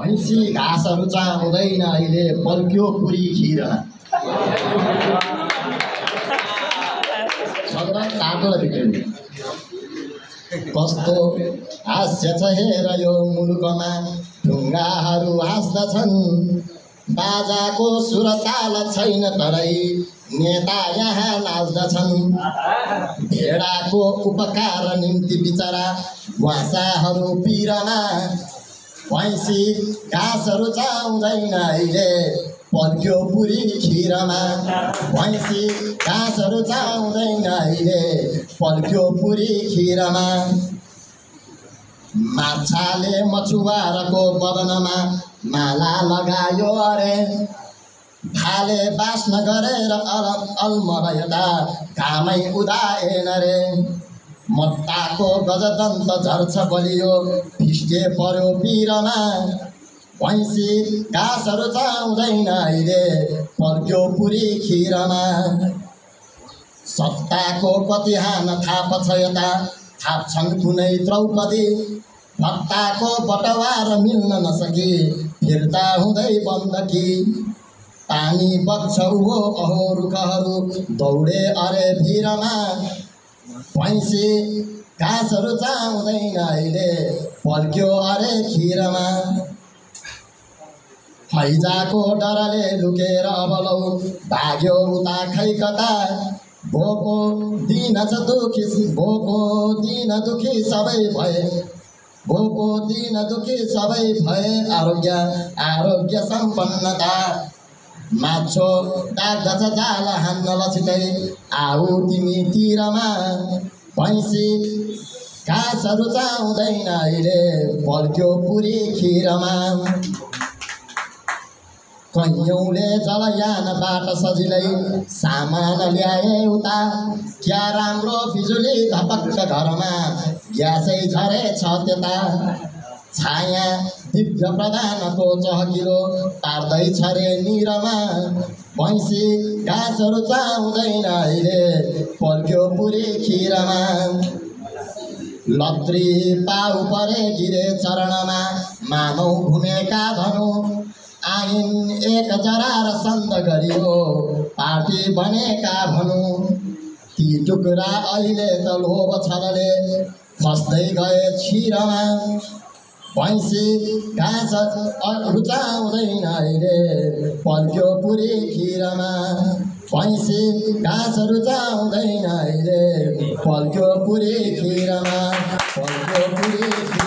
भैँसी घाँसहरू चाउँदैन अहिले पल्क्यो पुरी खिरमा कस्तो हास्य छ हेर यो मुलुकमा ढुङ्गाहरू हाँस्दछन् बाजाको सुर ताल छैन तरै नेता यहाँ नाच्दछन् भेडाको उपकार निम्ति बिचरा वासाहरू पिरमा भैँसी घाँसहरू चाउँदैन अहिले पल्क्यो पुरी खिरमा भैँसी घाँसहरू चाउँदैन अहिले पल्क्यो पुरी खिरमा माछाले मछुवारको बदनमा माला लगायो अरे भाले बास्न गरेर अलमरयता घामै उदाएन रे मत्ताको गजदन्त झर्छ बलियो फिस्टे पर्यो पिरमा भैँसी घाँसहरू चाउँदैन अहिले पल्क्यो पुरी खिरमा सत्ताको कति हान थाप छ यता थाप्छन् कुनै द्रौपदी भत्ताको बटवार मिल्न नसकी फिर्ता हुँदै बन्दकी पानी बग्छ उहो अहो रुखहरू दौडे अरे भिरमा भैँसी घाँसहरू चाउँदैन अहिले पल्क्यो अरे खिरमा हैजाको डरले लुकेर अबलौ भाग्यो उता खै कता भोको दिन दुखी सबै भए आरोग्य सम्पन्नता माछो डाक्दछ जाल हान्न लछितै आऊ तिमी तिरमा भैँसी घाँसहरू चाउँदैन अहिले पल्क्यो पुरी खिरमा कैयौँले जलयानबाट सजिलै सामान ल्याए उता क्या राम्रो बिजुली धपक्क घरमा ग्यासै झरेछ त्यता छाया दिव्य प्रधानको चहकिलो पार्दैछ रे निरमा भैँसी घाँसहरू चाउँदैन अहिले पल्क्यो पुरी खिरमा लत्री पाउ परे गिरे चरणमा मानौ घुमेका धनु आइन एक जरार सन्द गरियो पार्टी बनेका भनु ती टुक्रा अहिले त लोभ छलले खस्दै गए छिरमा भैँसी घाँसहरू चाउँदैन अहिले पल्क्यो पुरी खिरमा भैँसी घाँसहरू चाउँदैन अहिले पल्क्यो पुरी खिरमा पल्क्यो पुरी